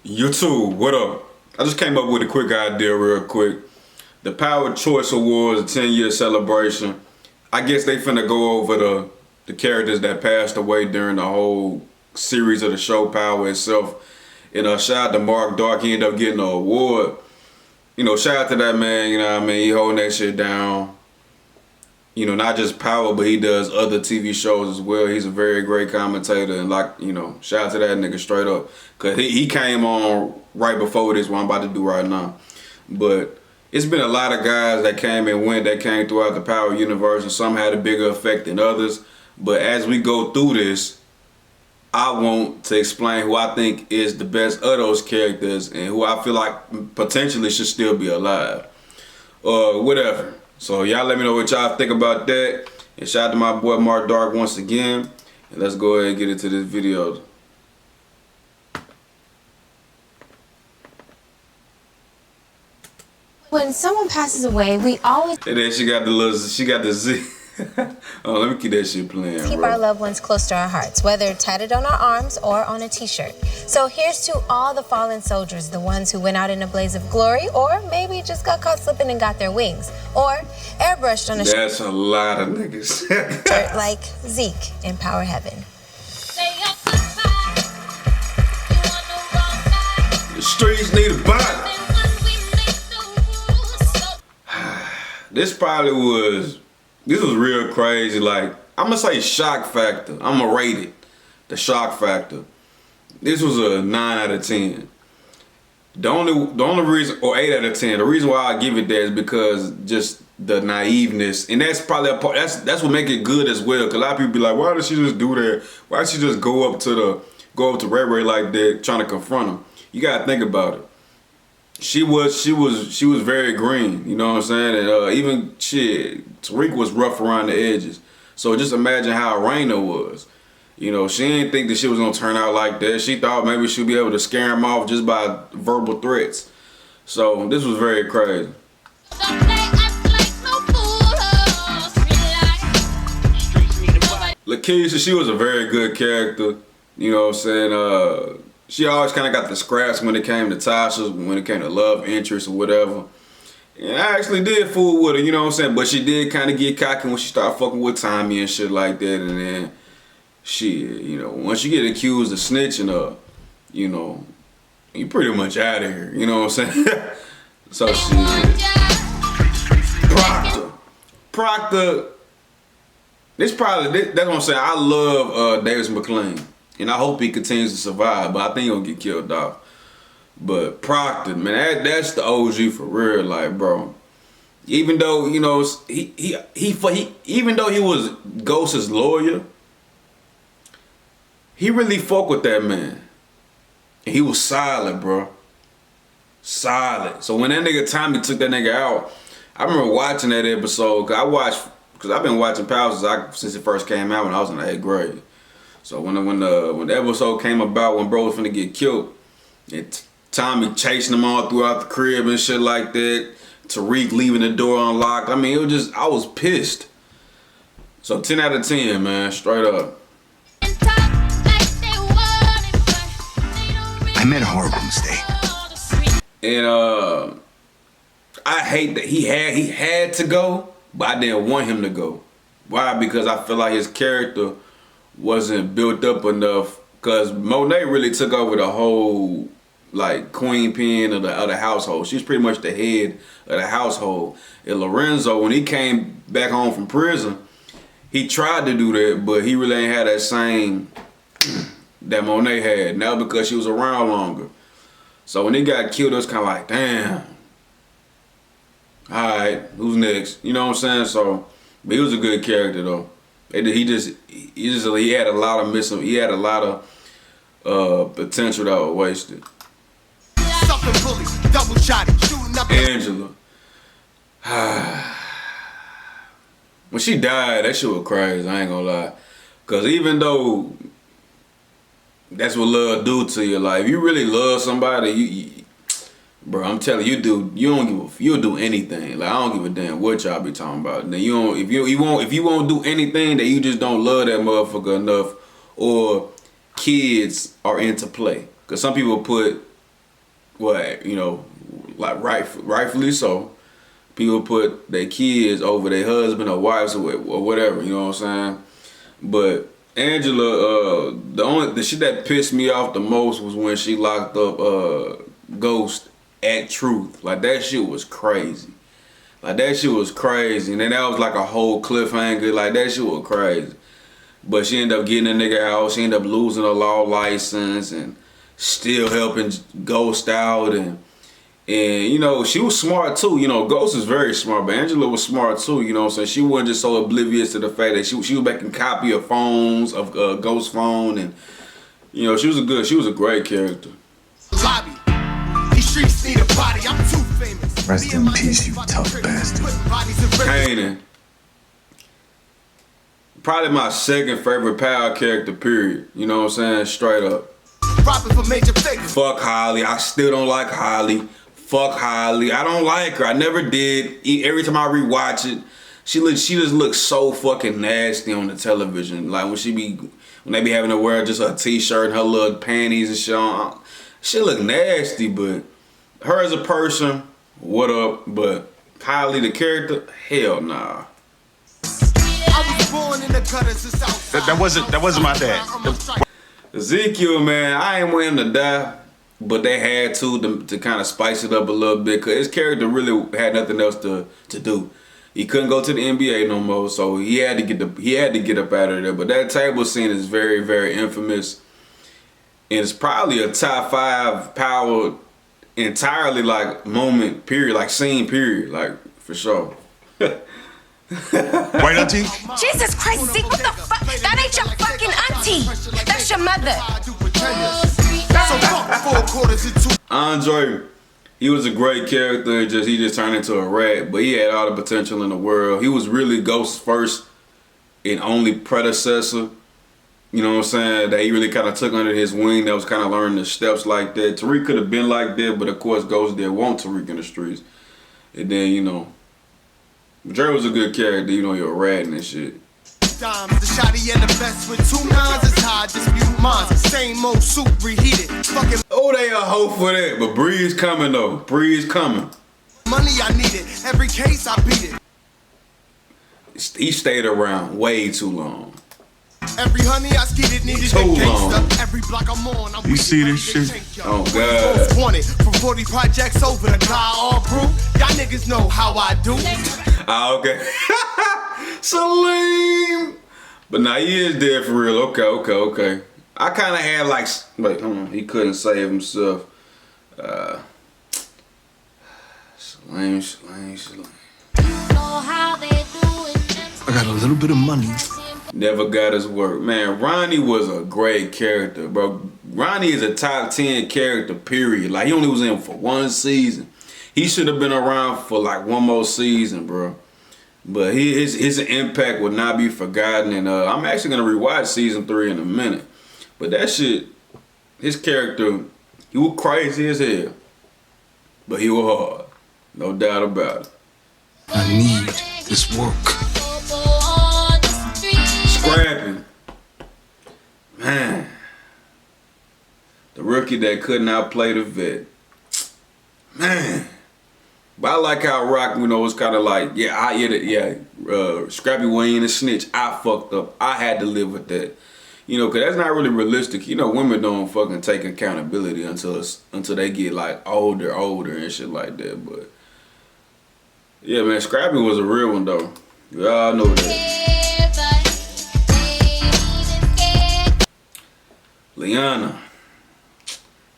YouTube, what up? I just came up with a quick idea real quick. The Power Choice Awards, a 10-year celebration. I guess they finna go over the characters that passed away during the whole series of the show Power itself. And shout out to Mark Dark, he ended up getting an award. You know, shout out to that man, you know what I mean? He holding that shit down. You know, not just Power, but he does other TV shows as well. He's a very great commentator, and like, you know, shout out to that nigga straight up. Cause he came on right before this, what I'm about to do right now. But it's been a lot of guys that came and went, that came throughout the Power universe, and some had a bigger effect than others. But as we go through this, I want to explain who I think is the best of those characters and who I feel like potentially should still be alive. Whatever. So y'all let me know what y'all think about that. And shout out to my boy Mark Dark once again. And let's go ahead and get into this video. When someone passes away, we always And then she got the Z. Oh, let me keep that shit playing. keep our loved ones close to our hearts, whether tatted on our arms or on a t-shirt. So here's to all the fallen soldiers, the ones who went out in a blaze of glory, or maybe just got caught slipping and got their wings, or airbrushed on a That's a lot of niggas. shirt like Zeke in Power Heaven. The streets need a body. This was real crazy. Like, I'm gonna say shock factor. I'm gonna rate it. The shock factor. This was a 9 out of 10. The only reason, or 8 out of 10, the reason why I give it that is because just the naiveness, and that's probably a part, that's what make it good as well. Cause a lot of people be like, why did she just do that? Why did she just go up to Ray Ray like that, trying to confront him? You gotta think about it. She was very green, you know what I'm saying? And even shit, Tariq was rough around the edges. So just imagine how Raina was. You know, she didn't think that shit was gonna turn out like that. She thought maybe she'd be able to scare him off just by verbal threats. So this was very crazy. Lakeisha, she was a very good character. You know what I'm saying? She always kind of got the scraps when it came to Tasha, when it came to love interest or whatever. And I actually did fool with her, you know what I'm saying? But she did kind of get cocky when she started fucking with Tommy and shit like that. And then, shit, you know, once you get accused of snitching, you know, you pretty much out of here, you know what I'm saying? So shit. Proctor, that's what I'm saying. I love Davis McLean. And I hope he continues to survive, but I think he'll get killed off. But Proctor, man, that's the OG for real, like, bro. Even though, you know, even though he was Ghost's lawyer, he really fucked with that man. And he was solid, bro. Solid. So when that nigga Tommy took that nigga out, I remember watching that episode, because I've been watching Power since it first came out when I was in the 8th grade. So when the episode came about, when bro was finna get killed, and Tommy chasing him all throughout the crib and shit like that, Tariq leaving the door unlocked. I mean, it was just, I was pissed. So 10 out of 10, man, straight up. I made a horrible mistake. And I hate that he had to go, but I didn't want him to go. Why? Because I feel like his character wasn't built up enough, because Monet really took over the whole, like, queen pin of the household. She's pretty much the head of the household. And Lorenzo, when he came back home from prison, he tried to do that, but he really ain't had that same that Monet had. Now because she was around longer. So when he got killed, it was kind of like, damn. All right, who's next? You know what I'm saying? So, but he was a good character though. He had a lot of potential that was wasted. Angela. When she died, that shit was crazy, I ain't gonna lie. Cause even though that's what love do to you, like if you really love somebody, bro, I'm telling you, you'll do anything. Like I don't give a damn what y'all be talking about. Now if you won't do anything, that you just don't love that motherfucker enough, or kids are into play. Cause some people put what, you know, like rightfully so. People put their kids over their husband or wives or whatever, you know what I'm saying? But Angela, the shit that pissed me off the most was when she locked up Ghost at Truth. Like, that shit was crazy. Like, that shit was crazy. And then that was like a whole cliffhanger. Like, that shit was crazy. But she ended up getting a nigga out. She ended up losing her law license and still helping Ghost out. And you know, she was smart too. You know, Ghost is very smart, but Angela was smart too. You know what I'm saying? She wasn't just so oblivious to the fact that she was making copy of phones, of Ghost's phone. And, you know, she was a great character. Lobby. These streets need a body. I'm too famous. Rest in peace, you tough bastard. Kanan. Probably my second favorite Power character, period. You know what I'm saying? Straight up. Fuck Holly. I still don't like Holly. Fuck Holly. I don't like her. I never did. Every time I rewatch it, she just looks so fucking nasty on the television. Like when they be having to wear just a t-shirt and her little panties and shit on. She look nasty, but her as a person, what up? But Holly the character, hell nah. I was born in the gutters of South. That wasn't my dad. Ezekiel, man, I ain't want him to die, but they had to kind of spice it up a little bit, because his character really had nothing else to do. He couldn't go to the NBA no more, so he had to get up out of there. But that table scene is very, very infamous, and it's probably a top 5 Power entirely like moment period, like scene period, like for sure. Right, auntie? Jesus Christ, Zeke, what the fuck? That ain't your fucking auntie. That's your mother. Andre, he was a great character. He just turned into a rat, but he had all the potential in the world. He was really Ghost's first and only predecessor. You know what I'm saying? That he really kind of took under his wing. That was kind of learning the steps like that. Tariq could have been like that, but of course Ghost didn't want Tariq in the streets. And then, you know, Dre was a good character, you know, you're a rat and shit. The shotty and the best with 2 nines is high, dispute mines. Same old soup reheated. Fucking oh, they a hoe for that, but Breeze coming though. Breeze coming. Money I needed. Every case I beat it. He stayed around way too long. Every honey I skeeted needed Too a long. gangster. Every block I'm on, I'm You see this shit? Oh God. Wanted from 40 projects over the guy all brew. Y'all niggas know how I do. Ah, okay. Salim. But nah, he is dead for real. Okay. I kind of had like, wait, hold on. He couldn't save himself. Salim. I got a little bit of money. Never got his work. Man, Ronnie was a great character, bro. Ronnie is a top 10 character, period. Like, he only was in for 1 season. He should have been around for like 1 more season, bro. But his impact will not be forgotten. And I'm actually going to rewatch season 3 in a minute. But that shit, his character, he was crazy as hell. But he was hard. No doubt about it. I need this work. Scrapping. Man. The rookie that could not play the vet. Man. But I like how Rock, you know, was kind of like, Scrappy Wayne and Snitch, I fucked up. I had to live with that. You know, because that's not really realistic. You know, women don't fucking take accountability until they get, like, older and shit like that. But, yeah, man, Scrappy was a real one, though. Y'all know that. Liana.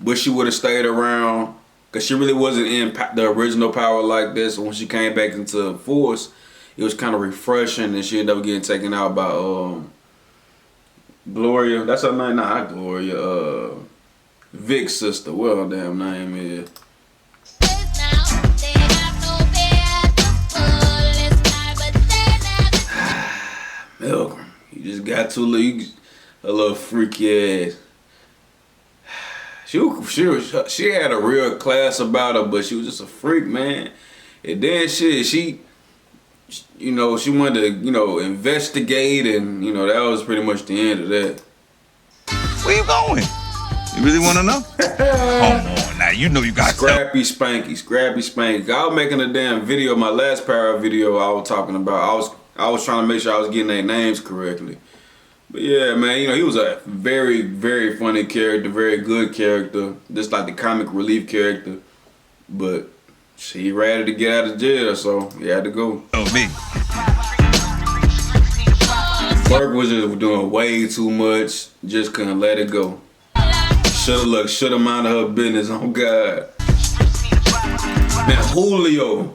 Wish she would have stayed around, because she really wasn't in the original Power like this. When she came back into Force, it was kind of refreshing, and she ended up getting taken out by Gloria. That's her name? Nah, not Gloria. Vic's sister. What her damn name is? Milgram. You just got too little. A little freaky ass. She had a real class about her, but she was just a freak, man. And then she you know, she wanted to, you know, investigate, and, you know, that was pretty much the end of that. Where you going? You really want to know? Come on, now you know you got Scrappy Spanky. I was making a damn video, my last Power video I was talking about. I was trying to make sure I was getting their names correctly. But yeah, man, you know, he was a very, very funny character, very good character, just like the comic relief character. But she ready to get out of jail, so he had to go. Oh, me. Burke was just doing way too much, just couldn't let it go. Shoulda minded her business, on God. Man, Julio,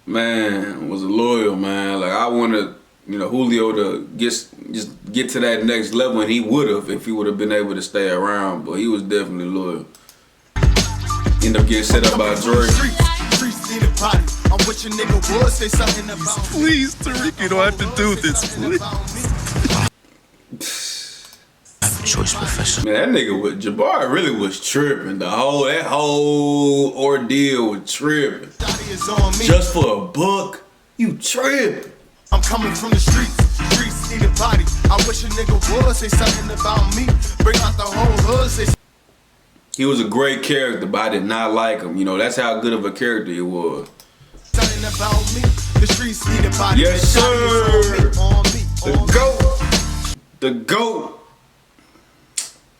man, was loyal, man. Like, I wanted, you know, Julio to just get to that next level, and he would have if he would have been able to stay around, but he was definitely loyal. Ended up getting set up by Drake. Please, Tariq, you don't have to do this, please. I have a choice, Professor. Man, that nigga Jabari really was tripping. That whole ordeal was tripping. Just for a buck, you tripping. I'm coming from the streets need a body. I wish a nigga would say something about me. Bring out the whole hood, say. He was a great character, but I did not like him. You know, that's how good of a character he was. Something about me. The streets need a body. Yes, sir. On me. The GOAT.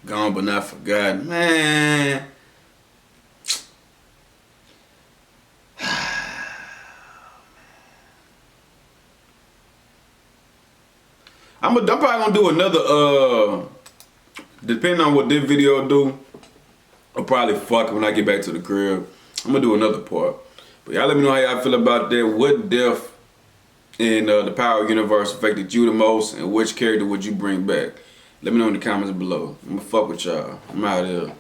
Gone but not forgotten. Man. I'm probably gonna do another, depending on what this video do, I'll probably fuck it when I get back to the crib. I'm gonna do another part. But y'all let me know how y'all feel about that. What death in the Power universe affected you the most, and which character would you bring back? Let me know in the comments below. I'm gonna fuck with y'all. I'm out here.